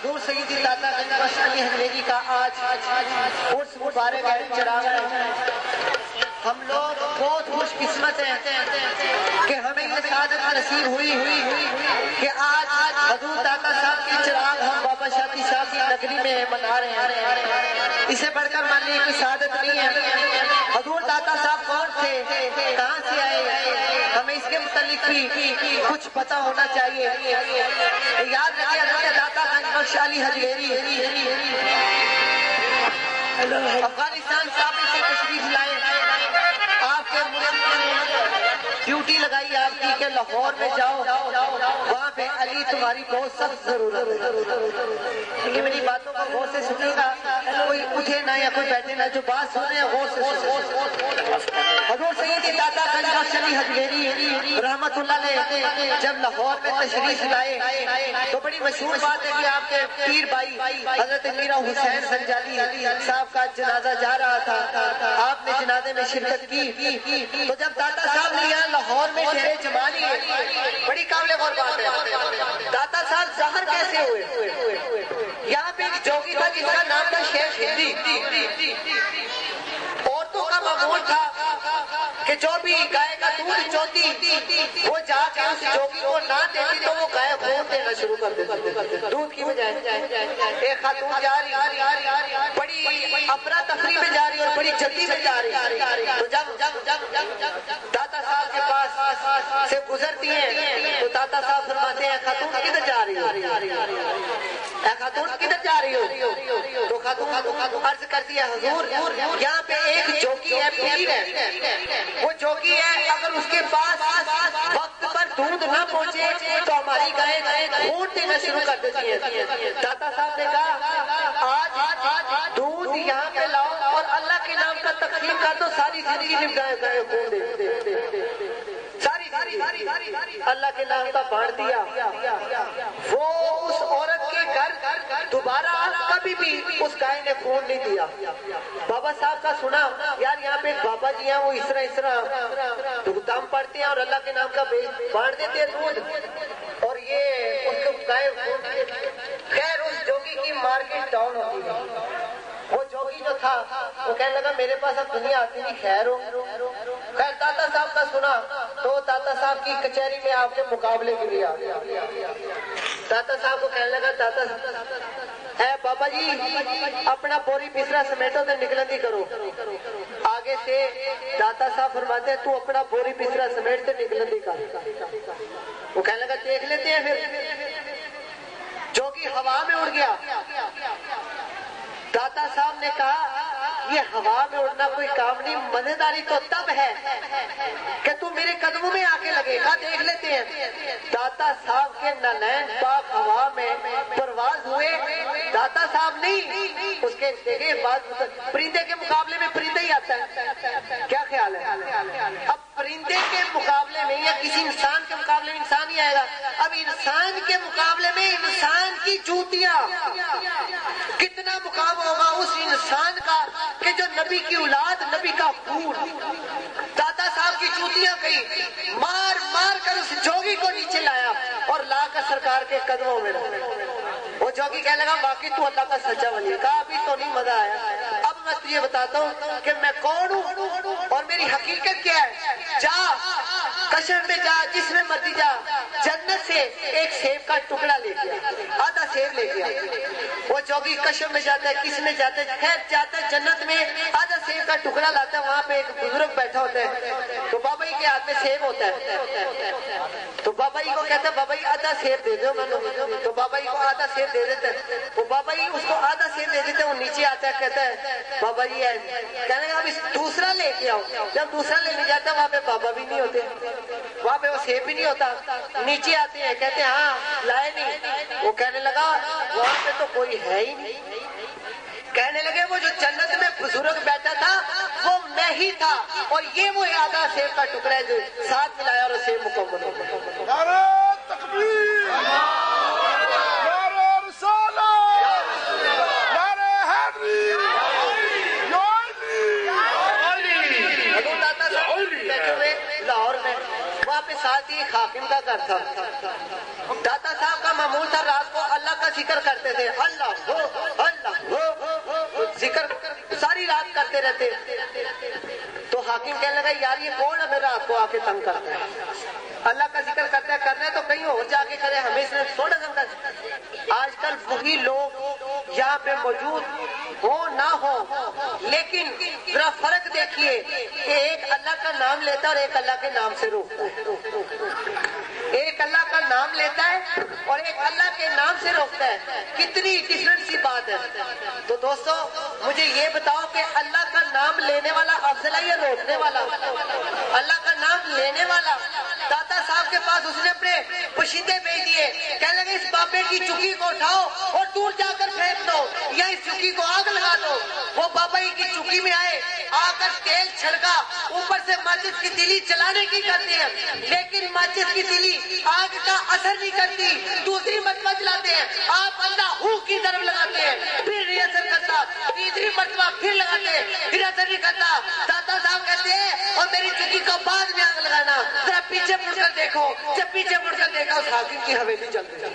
حضور سیدی داتا گنج بخش علی حجویری کا آج عرس مبارک ہے چراغ ہے. ہم لوگ بہت خوش قسمت ہیں کہ ہمیں یہ سعادت نصیب ہوئی کہ آج حضور داتا صاحب کی چراغ ہم بابا شاہی صاحب کی نگری میں منا رہے ہیں. اسے بڑھ کر ماننے کی سعادت نہیں ہے. حضور داتا صاحب کون تھے, کہاں سے آئے, ہمیں اس کے متعلق بھی کچھ پتہ ہونا چاہیے. یاد رکھیے حضرت داتا گنج بخش علی حجویری افغانستان صاحب سے تشریف لائے. آپ کے ملک ڈیوٹی لگائی آپ کی کہ لاہور میں جاؤ, وہاں پہ علی تمہاری بہت سخت ضرورت ہے. میری باتوں کو غور سے سنیے گا, کوئی اٹھے نہ یا کوئی بیٹھے نہ, جو بات سن رہے ہیں غور سے سنیں. حضور سیدی داتا گنج بخش علی حجویری رحمت اللہ علیہ جب لاہور میں تشریف لائے تو بڑی مشہور بات ہے کہ آپ کے پیر بھائی حضرت میرا حسین سنجالی صاحب کا جنازہ جا رہا تھا. آپ نے جنازے میں شرکت کی. تو جب داتا صاحب نے یہاں لاہور میں ڈیرے جما لیے, بڑی قابل غور بات ہے, داتا صاحب ظاہر کیسے ہوئے؟ یہاں پہ ایک جوگی تھا جس کا نام تھا شیخ ہندی. عورتوں کا معمول تھا کہ جو بھی گائے کا دودھ چوتی وہ جا کے اس جوگی کو نہ دیتی تو وہ گائے خون دینا شروع کر دیتی دودھ کی بجائے. ایک خاتون جا رہی, بڑی افراتفری میں جا رہی اور بڑی جلدی میں جا رہی. تو جب داتا صاحب کے پاس سے گزرتی ہیں تو داتا صاحب فرماتے ہیں خاتون کدھر جا رہی ہو, اے خاتون کدھر جا رہی ہو؟ تو خاتون عرض کرتی ہے حضور یہاں پہ ایک جوگی ہے, پیر ہے, وہ جوگی ہے, اگر اس کے پاس وقت پر دودھ نہ پہنچے تو ہماری گائے خون دینا شروع کر دیتی ہے. داتا صاحب نے کہا آج دودھ یہاں پہ لاؤ اور اللہ کے نام کا تقسیم کر دو, ساری زندگی میں گائے خون دے. اللہ کے نام کا بانٹ دیا. وہ اس عورت کے گھر دوبارہ کبھی بھی اس گائے نے خون نہیں دیا. بابا صاحب کا سنا یار یہاں پہ ایک بابا جی ہیں, وہ اس طرح دم پڑتے ہیں اور اللہ کے نام کا بانٹ دیتے ہیں دودھ, اور یہ ان کو گائے خون. خیر اس جوگی کی مارکیٹ ڈاؤن ہوتی ہے. وہ جوگی جو تھا وہ کہنے لگا میرے پاس اب دنیا آتی نہیں, خیر ہو. خیر داتا صاحب کا سنا تو داتا صاحب کی کچہری میں آپ کے مقابلے کے لیے آ گیا. داتا صاحب کو کہنے لگا اے بابا جی اپنا بوری بسرا سمیٹو تو نکلندی کرو. آگے سے داتا صاحب فرماتے ہیں تو اپنا بوری بسرا سمیٹ تو نکلندی کر. وہ کہنے لگا دیکھ لیتے ہیں پھر. جوگی ہوا میں اڑ گیا. داتا صاحب نے کہا یہ ہوا میں اڑنا کوئی کام نہیں, مزیداری تو تب ہے کہ تو میرے قدموں میں آ کے لگے گا, دیکھ لیتے ہیں. داتا صاحب کے نالین پاک ہوا میں پرواز ہوئے. داتا صاحب نہیں, اس کے دیکھے بات پرندے کے مقابلے میں پرندہ ہی آتا ہے. کیا خیال ہے؟ اب پرندے کے مقابلے میں یا کسی انسان کے مقابلے میں انسان ہی آئے گا. اب انسان کے مقابلے میں انسان کی جوتیاں, کتنا مقابلہ ہوگا اس انسان کا کہ جو نبی کی اولاد, نبی کا خون. داتا صاحب کی جوتیاں گئی, مار مار کر اس جوگی کو نیچے لایا اور لا کر سرکار کے قدموں میں. وہ جوگی کہنے لگا باقی تو اللہ کا سچا ولی ہے. کہا ابھی تو نہیں مزہ آیا, اب میں تجھے بتاتا ہوں کہ میں کون ہوں اور میری حقیقت کیا ہے. جا کشم میں جا, جس میں مرضی جا, جنت سے ایک سیب کا ٹکڑا لے گیا, آدھا سیب لے گیا. وہ جوگی کشم میں جاتا ہے, کس میں جاتا ہے, خیر جاتا ہے جنت میں, آدھا سیب کا ٹکڑا لاتا ہے. وہاں پہ ایک بزرگ بیٹھا ہوتا ہے, تو بابا جی کے ہاتھ میں سیب ہوتا ہے. تو بابا جی کو کہتا ہے بابا جی آدھا سیب دے دو. تو بابا جی کو آدھا سیب دے دیتا ہے. وہ بابا جی اس کو آدھا سیب دے دیتے ہیں. وہ نیچے آتا ہے, کہتا ہے بابا جی کہنے گا اب دوسرا لے کے آؤ. جب دوسرا لینے جاتا ہے وہاں پہ بابا بھی نہیں ہوتے, وہاں پہ وہ سیب بھی نہیں ہوتا. نیچے آتے ہیں, کہتے ہیں ہاں لائے نہیں. وہ کہنے لگا وہاں پہ تو کوئی ہے ہی نہیں. کہنے لگے وہ جو جنت میں بزرگ بیٹھا تھا وہ میں ہی تھا, اور یہ وہ آدھا سیب کا ٹکڑا ہے جو ساتھ ملایا اور سیب مکمل ہو گیا. نعرہ تکبیر, نعرہ رسالت, نعرہ حیدری. حضور داتا صاحب بیٹھے ہوئے لاہور میں, وہاں پہ ساتھ ہی حاکم کا گھر تھا. داتا صاحب کا معمول تھا رات کو اللہ کا ذکر کرتے تھے, اللہ ہو ذکر ساری رات کرتے رہتے. تو حاکم کہنے لگا یار یہ کون ہے میرا رات کو آ کے تنگ کرتا ہے, اللہ کا ذکر کرتا ہے تو کہیں اور جا کے کرے, ہمیں اس نے تھوڑا سمجھا. آج کل وہی لوگ یہاں پہ موجود ہو نہ ہو, لیکن ذرا فرق دیکھیے کہ ایک اللہ کا نام لیتا ہے اور ایک اللہ کے نام سے روکتا ہے. ایک اللہ کا نام لیتا ہے اور ایک اللہ کے نام سے روکتا ہے, کتنی ڈفرنٹ سی بات ہے. تو دوستو مجھے یہ بتاؤ کہ اللہ کا نام لینے والا افضل ہے یا روکنے والا؟ اللہ کا نام لینے والا. داتا صاحب کے پاس اس نے اپنے پشیدے بھیج دیے, کہنے لگے اس بابے کی چکی کو اٹھاؤ اور دور جا کر پھینک دو یا اس چکی کو آگ لگا دو. وہ بابا ہی کی چکی میں آئے, آ کر تیل چھڑکا, اوپر سے ماچس کی تیلی چلانے کی کرتے ہیں, لیکن ماچس کی تیلی آگ کا اثر نہیں کرتی. دوسری مرتبہ چلاتے ہیں, آپ اللہ ہو کی طرف لگاتے ہیں, پھر نہیں اثر کرتا. تیسری مرتبہ پھر لگاتے ہیں, پھر اثر نہیں کرتا. داتا صاحب کہتے ہیں اور میری چکی کو بعد میں آگ لگانا, ذرا پیچھے مڑ کر دیکھو. جب پیچھے مڑ کر دیکھا اس حاکم کی حویلی چل رہی ہے,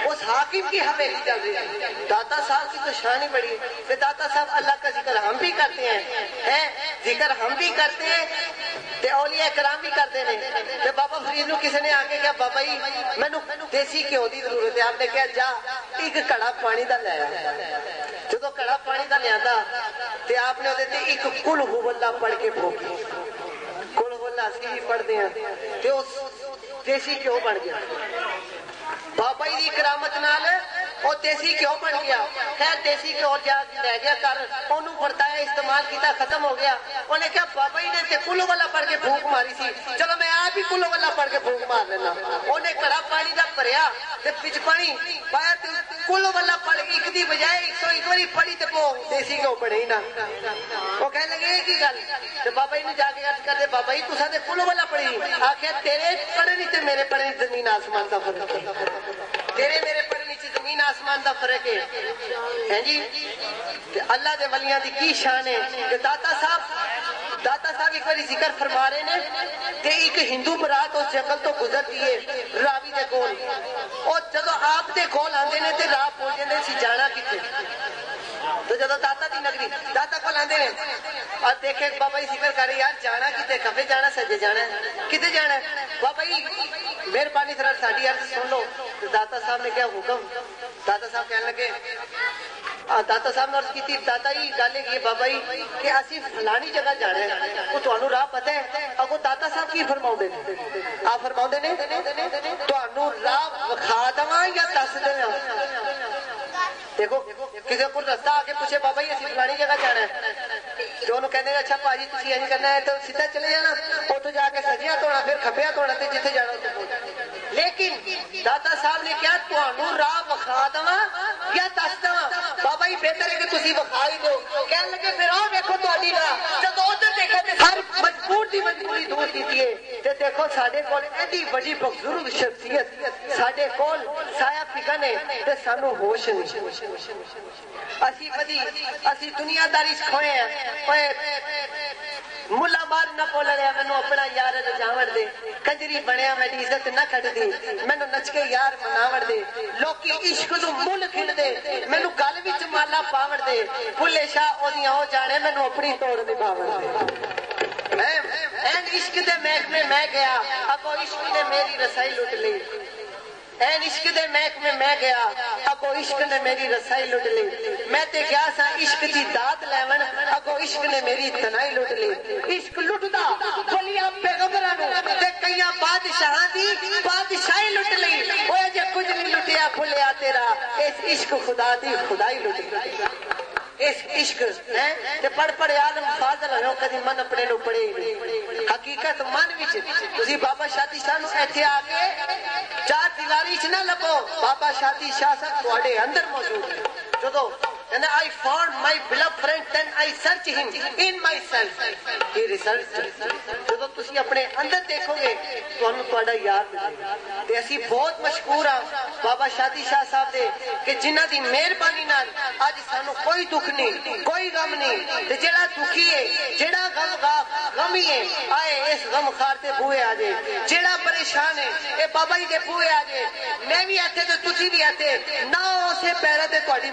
اس حاکم کی حویلی چل رہی ہے. داتا صاحب کی تو شان ہی بڑی ہے کہ داتا صاحب اللہ کا ذکر ہم بھی کرتے ہیں, ذکر ہم بھی کرتے ہیں, تے اولیاء کرام بھی کرتے ہیں. تے بابا فرید نو کسی نے آ کے کہا بابا جی مینوں دیسی گھیو دی ضرورت ہے. آپ نے کہا جا ایک کڑا پانی دا لے آ. جدو کڑا پانی دا لیا تے آپ نے تے ایک قل هو اللہ پڑھ کے پھونکی. قل هو اللہ اسی بھی پڑھتے ہیں تے اس دیسی گھیو بن گیا. بابا جی دی کرامت نال وہ دیسی گھیو بن گیا. خیر دیسی گھیو جا لے گیا کر انہوں برتایا, استعمال کیتا, ختم ہو گیا. انہیں کہا بابا جی نے تے کلو والا پڑھ کے پھونک ماری سی, چلو میں آپ ہی کلو والا پڑھ کے پھونک مار لینا. انہیں کڑا پانی دا بھریا تے پچ پانی پایا, کلو والا پڑھ ایک دی بجائے 101 واری پڑھی تے وہ دیسی گھیو بنے ہی نہ. وہ کہنے لگے کی گل تے بابا جی نے جا کے عرض کرتے بابا جی تساں تے کلو والا پڑھی. آخیا تیرے پڑھنی تے میرے پڑھنی زمین آسمان دا فرق ہے, تیرے میرے پڑھنی چ زمین آسمان دا فرق ہے جی. اللہ دے ولیاں دی کی شان ہے کہ داتا صاحب ایک باری ذکر فرما رہے نے کہ ایک ہندو برات اس جنگل تو گزرتی ہے راوی دے کول, اور جدو آپ دے کول آندے نے تے راہ پہنچ جاندے سی جانا کتے. تو جدو داتا دی نگری داتا کول آندے نے اور دیکھے بابا جی ذکر کر رہے یار جانا کتے, کھبے جانا سجے جانا ہے, کتے جانا ہے. بابا جی مہربانی ذرا ساڈی عرض سن لو. داتا صاحب نے کیا حکم, داتا صاحب کہنے لگے, داتا صاحب نے عرض کی تھی داتا جی گل ہے بابا جی کہ اسی فلانی جگہ جانا ہے, وہ تانوں راہ پتہ ہے. اگو داتا صاحب کی فرماؤندے نے, آپ فرماؤندے نے تانوں راہ وکھا دواں یا دس دیواں. دیکھو کسی کو رستہ آ کے پوچھے بابا جی اسی فلانی جگہ جانا ہے, جو انہوں کہنے اچھا پاجی تسی انج کرنا ہے تو سیدھا چلے جانا, اوتھے جا کے سجیا توڑا پھر کھبیا توڑا تے جتھے جانا اوتھے پہنچ. لیکن داتا صاحب نے کیا تانوں راہ وکھا دواں یا دس دواں؟ بابا جی بہتر ہے کہ تسی وکھا ہی دو. کہنے لگے پھر آؤ دیکھو تہاڈی راہ. جب ادھر دیکھا تے ہر مجبور دی مجبوری دور کیتی ہے تے دیکھو ساڈے کول ایڈی بڑی بزرگ شخصیت, ساڈے کول سایہ فکن ہے تے سانو ہوش نہیں. اسی دنیا داری کھوئے ہیں. ملا مار نہ بول رہا مینو اپنا یار رجاوڑ دے, کنجری بنیا میری عزت نہ کٹ دی, مینو نچ کے یار مناوڑ دے, لوکی عشق تو مل کھڑ دے, مینو گل وچ مالا پاوڑ دے, بھلے شاہ اودیاں ہو جانے مینو اپنی توڑ دی پاوڑ دے. این عشق دے محکمے میں گیا, اگو عشق نے میری رسائی لٹ لی. این عشق دے محکمے میں گیا, اگو عشق نے میری رسائی لٹ لی. میں تے گیا سا عشق دی داد لیون, اگو عشق نے میری تنائی لٹ لی. عشق لٹدا ولیاں پیغمبراں نو تے کئیاں بادشاہاں دی بادشاہی لٹ لی. اوے جے کچھ نہیں لٹیا بھلیا تیرا, اس عشق خدا دی خدائی لٹ لی. اس عشق تے پڑھ عالم فاضل ہو کدی من اپنے نو پڑھے نہیں. حقیقت من وچ تسی بابا شادی شاہ نو ایتھے آ کے چار دیواری چ نہ لبو, بابا شادی شاہ صاحب تواڈے اندر موجود ہے. جدو And I found my beloved friend, then I searched him in myself. He researched. ਜਦੋਂ ਤੁਸੀਂ ਆਪਣੇ ਅੰਦਰ ਦੇਖੋਗੇ ਤੁਹਾਨੂੰ ਤੁਹਾਡਾ ਯਾਰ ਮਿਲੇਗਾ। ਤੇ ਅਸੀਂ ਬਹੁਤ ਮਸ਼ਕੂਰ ਹਾਂ ਬਾਬਾ ਸ਼ਾਦੀ ਸ਼ਾਹ ਸਾਹਿਬ ਦੇ ਕਿ ਜਿਨ੍ਹਾਂ ਦੀ ਮਿਹਰਬਾਨੀ ਨਾਲ ਅੱਜ ਸਾਨੂੰ ਕੋਈ ਦੁੱਖ ਨਹੀਂ, ਕੋਈ ਗਮ ਨਹੀਂ। ਤੇ ਜਿਹੜਾ ਦੁਖੀ ਹੈ, ਜਿਹੜਾ ਗਮੀ ਹੈ, ਆਏ ਇਸ ਗਮਖਾਰ ਤੇ ਬੂਹੇ ਆ ਜਾਏ। ਜਿਹੜਾ ਪਰੇਸ਼ਾਨ ਹੈ ਇਹ ਬਾਬਾ ਜੀ ਦੇ ਬੂਹੇ ਆ ਜਾਏ। ਮੈਂ ਵੀ ਇੱਥੇ ਤੇ ਤੁਸੀਂ ਵੀ ਇੱਥੇ ਨਾ ਉਸੇ ਪੈਰਾਂ ਤੇ ਤੁਹਾਡੀ